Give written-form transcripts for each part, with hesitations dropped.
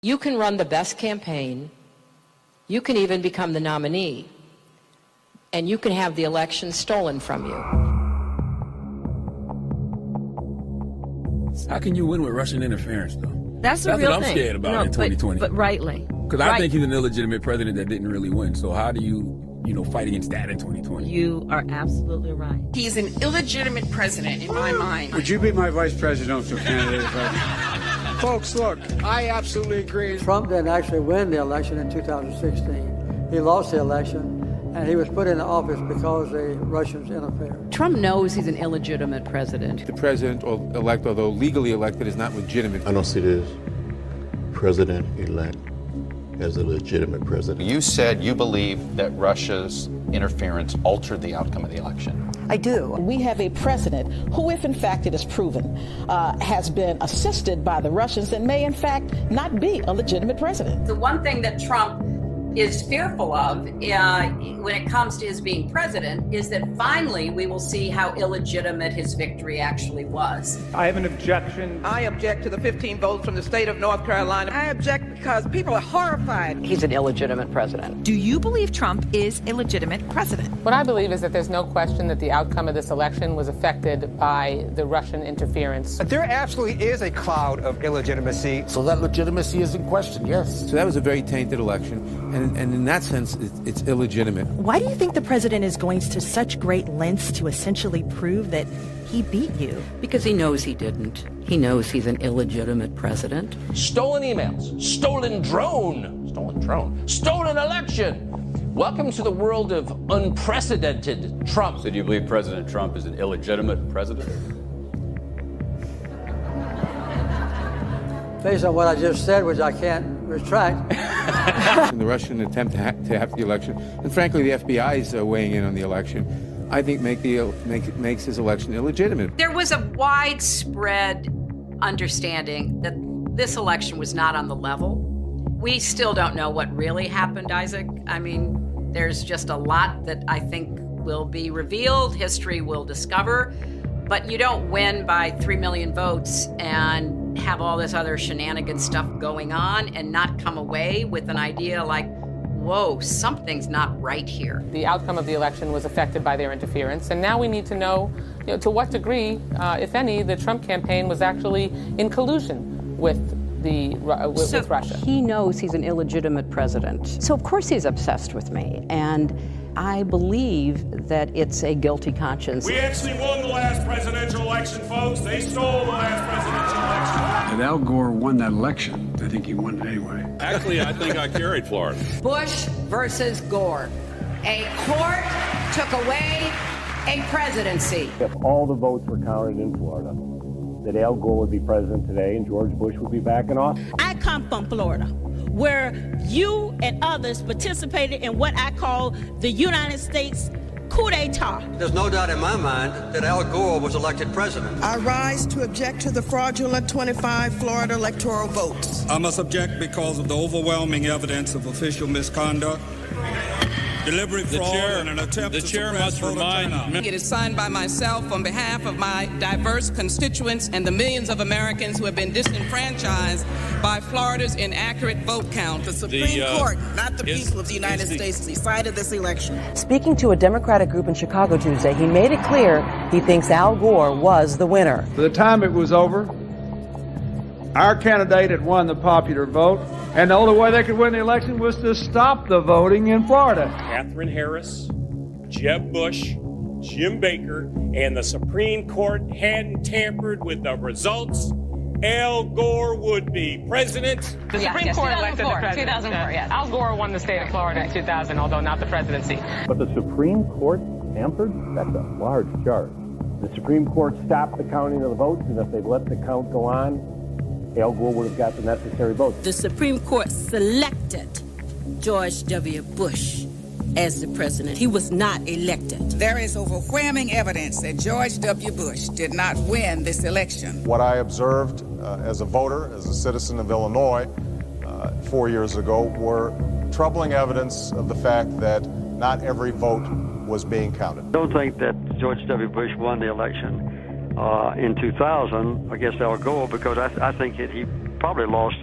You can run the best campaign, you can even become the nominee, and you can have the election stolen from you. How can you win with Russian interference, though? That's what real I'm thing. scared about in 2020. But rightly. Because I think he's an illegitimate president that didn't really win. So how do you fight against that in 2020? You are absolutely right. He's an illegitimate president in my mind. Would you be my vice presidential candidate? Folks, look, I absolutely agree. Trump didn't actually win the election in 2016. He lost the election, and he was put into office because the Russians interfered. Trump knows he's an illegitimate president. The president-elect, although legally elected, is not legitimate. I don't see this president-elect as a legitimate president. You said you believe that Russia's interference altered the outcome of the election. I do. We have a president who, if in fact it is proven, has been assisted by the Russians and may in fact not be a legitimate president. The one thing that Trump is fearful of when it comes to his being president is that finally we will see how illegitimate his victory actually was. I have an objection. I object to the 15 votes from the state of North Carolina. I object because people are horrified. He's an illegitimate president. Do you believe Trump is a legitimate president? What I believe is that there's no question that the outcome of this election was affected by the Russian interference. There absolutely is a cloud of illegitimacy. So that legitimacy is in question, yes. So that was a very tainted election. And in that sense, it's illegitimate. Why do you think the president is going to such great lengths to essentially prove that he beat you? Because he knows he didn't. He knows he's an illegitimate president. Stolen emails, stolen drone, stolen election. Welcome to the world of unprecedented Trump. So do you believe President Trump is an illegitimate president? Based on what I just said, which I can't retract. In the Russian attempt to have the election, and frankly, the FBI is weighing in on the election, I think makes his election illegitimate. There was a widespread understanding that this election was not on the level. We still don't know what really happened, Isaac. I mean, there's just a lot that I think will be revealed, history will discover, but you don't win by 3 million votes and have all this other shenanigan stuff going on and not come away with an idea like, whoa, something's not right here. The outcome of the election was affected by their interference, and now we need to know, to what degree, if any, the Trump campaign was actually in collusion with with Russia. He knows he's an illegitimate president. So of course he's obsessed with me. And I believe that it's a guilty conscience. We actually won the last presidential election, folks. They stole the last presidential election. And Al Gore won that election. I think he won it anyway. Actually, I think I carried Florida. Bush versus Gore. A court took away a presidency. If all the votes were counted in Florida, that Al Gore would be president today and George Bush would be back in office. I come from Florida, where you and others participated in what I call the United States coup d'etat. There's no doubt in my mind that Al Gore was elected president. I rise to object to the fraudulent 25 Florida electoral votes. I must object because of the overwhelming evidence of official misconduct, deliberate fraud, and an attempt to suppress voter turnout. It is signed by myself on behalf of my diverse constituents and the millions of Americans who have been disenfranchised by Florida's inaccurate vote count. The Supreme Court, not the people of the United States, decided this election. Speaking to a Democratic group in Chicago Tuesday, he made it clear he thinks Al Gore was the winner. By the time it was over, our candidate had won the popular vote, and the only way they could win the election was to stop the voting in Florida. Catherine Harris, Jeb Bush, Jim Baker, and the Supreme Court hadn't tampered with the results, Al Gore would be president. The Supreme Court elected the president. 2004, yes. Al Gore won the state of Florida in 2000, although not the presidency. But the Supreme Court tampered? That's a large charge. The Supreme Court stopped the counting of the votes, and if they'd let the count go on, Al Gore would have got the necessary votes. The Supreme Court selected George W. Bush as the president. He was not elected. There is overwhelming evidence that George W. Bush did not win this election. What I observed as a voter, as a citizen of Illinois 4 years ago, were troubling evidence of the fact that not every vote was being counted. I don't think that George W. Bush won the election in 2000 against Al Gore because I think he probably lost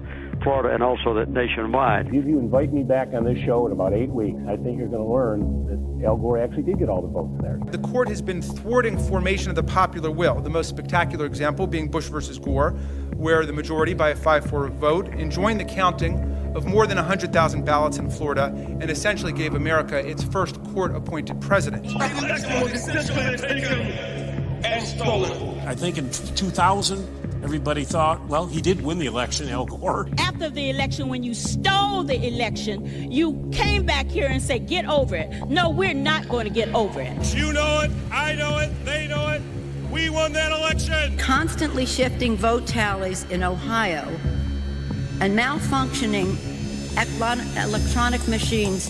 Florida and also that nationwide. If you invite me back on this show in about 8 weeks, I think you're going to learn that Al Gore actually did get all the votes there. The court has been thwarting formation of the popular will, the most spectacular example being Bush versus Gore, where the majority, by a 5-4 vote, enjoined the counting of more than 100,000 ballots in Florida and essentially gave America its first court-appointed president. I think in 2000, everybody thought, well, he did win the election, Al Gore. After the election, when you stole the election, you came back here and said, get over it. No, we're not going to get over it. You know it, I know it, they know it. We won that election. Constantly shifting vote tallies in Ohio and malfunctioning electronic machines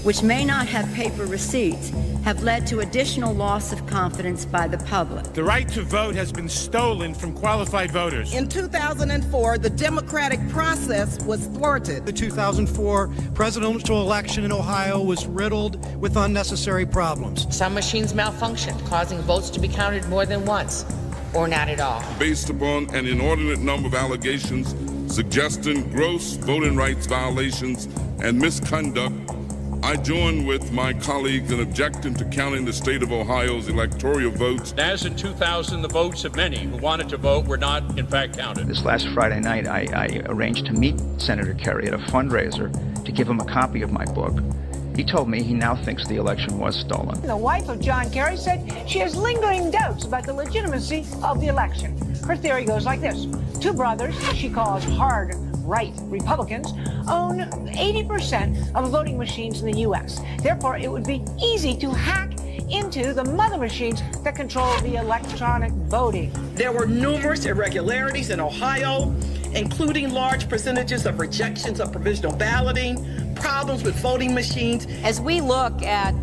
which may not have paper receipts have led to additional loss of confidence by the public. The right to vote has been stolen from qualified voters. In 2004, the democratic process was thwarted. The 2004 presidential election in Ohio was riddled with unnecessary problems. Some machines malfunctioned, causing votes to be counted more than once, or not at all. Based upon an inordinate number of allegations suggesting gross voting rights violations and misconduct, I join with my colleagues in objecting to counting the state of Ohio's electoral votes. As in 2000, the votes of many who wanted to vote were not, in fact, counted. This last Friday night, I arranged to meet Senator Kerry at a fundraiser to give him a copy of my book. He told me he now thinks the election was stolen. The wife of John Kerry said she has lingering doubts about the legitimacy of the election. Her theory goes like this. Two brothers, she calls hard right Republicans, own 80% of the voting machines in the U.S. Therefore, it would be easy to hack into the mother machines that control the electronic voting. There were numerous irregularities in Ohio, including large percentages of rejections of provisional balloting, problems with voting machines. As we look at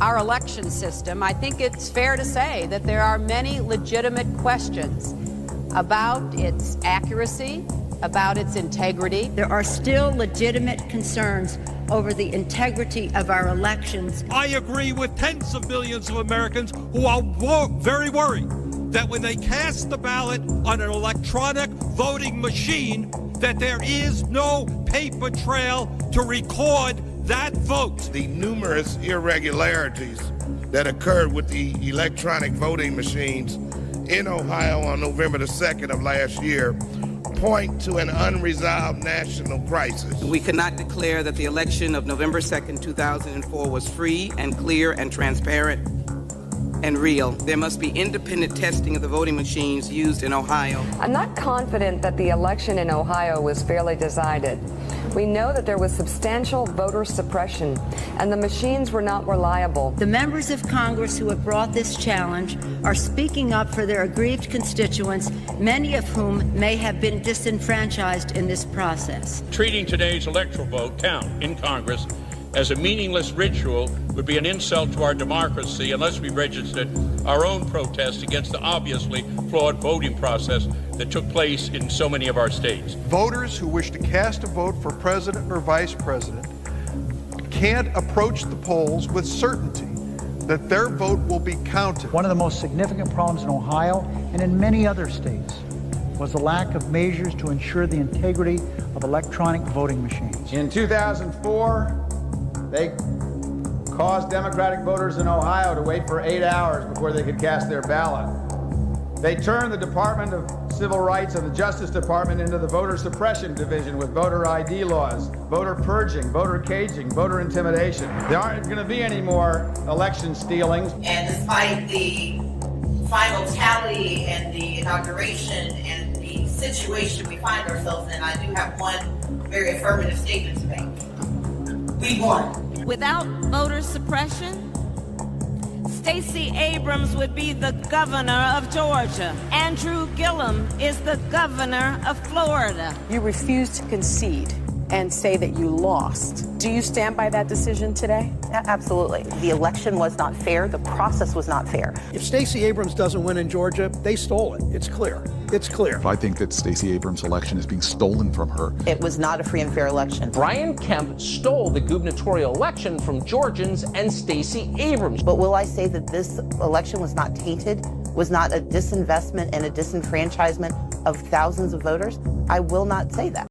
our election system, I think it's fair to say that there are many legitimate questions about its accuracy, about its integrity. There are still legitimate concerns over the integrity of our elections. I agree with tens of millions of Americans who are very worried that when they cast the ballot on an electronic voting machine, that there is no paper trail to record that vote. The numerous irregularities that occurred with the electronic voting machines in Ohio on November the 2nd of last year point to an unresolved national crisis. We cannot declare that the election of November 2nd, 2004 was free and clear and transparent and real. There must be independent testing of the voting machines used in Ohio. I'm not confident that the election in Ohio was fairly decided. We know that there was substantial voter suppression and the machines were not reliable. The members of Congress who have brought this challenge are speaking up for their aggrieved constituents, many of whom may have been disenfranchised in this process. Treating today's electoral vote count in Congress as a meaningless ritual would be an insult to our democracy unless we registered our own protest against the obviously flawed voting process that took place in so many of our states. Voters who wish to cast a vote for president or vice president can't approach the polls with certainty that their vote will be counted. One of the most significant problems in Ohio and in many other states was the lack of measures to ensure the integrity of electronic voting machines. In 2004, they caused Democratic voters in Ohio to wait for 8 hours before they could cast their ballot. They turned the Department of Civil Rights and the Justice Department into the voter suppression division with voter ID laws, voter purging, voter caging, voter intimidation. There aren't going to be any more election stealings. And despite the final tally and the inauguration and the situation we find ourselves in, I do have one very affirmative statement to make. We won. Without voter suppression, Stacey Abrams would be the governor of Georgia. Andrew Gillum is the governor of Florida. You refused to concede and say that you lost. Do you stand by that decision today? Absolutely. The election was not fair. The process was not fair. If Stacey Abrams doesn't win in Georgia, they stole it. It's clear. It's clear. I think that Stacey Abrams' election is being stolen from her. It was not a free and fair election. Brian Kemp stole the gubernatorial election from Georgians and Stacey Abrams. But will I say that this election was not tainted, was not a disinvestment and a disenfranchisement of thousands of voters? I will not say that.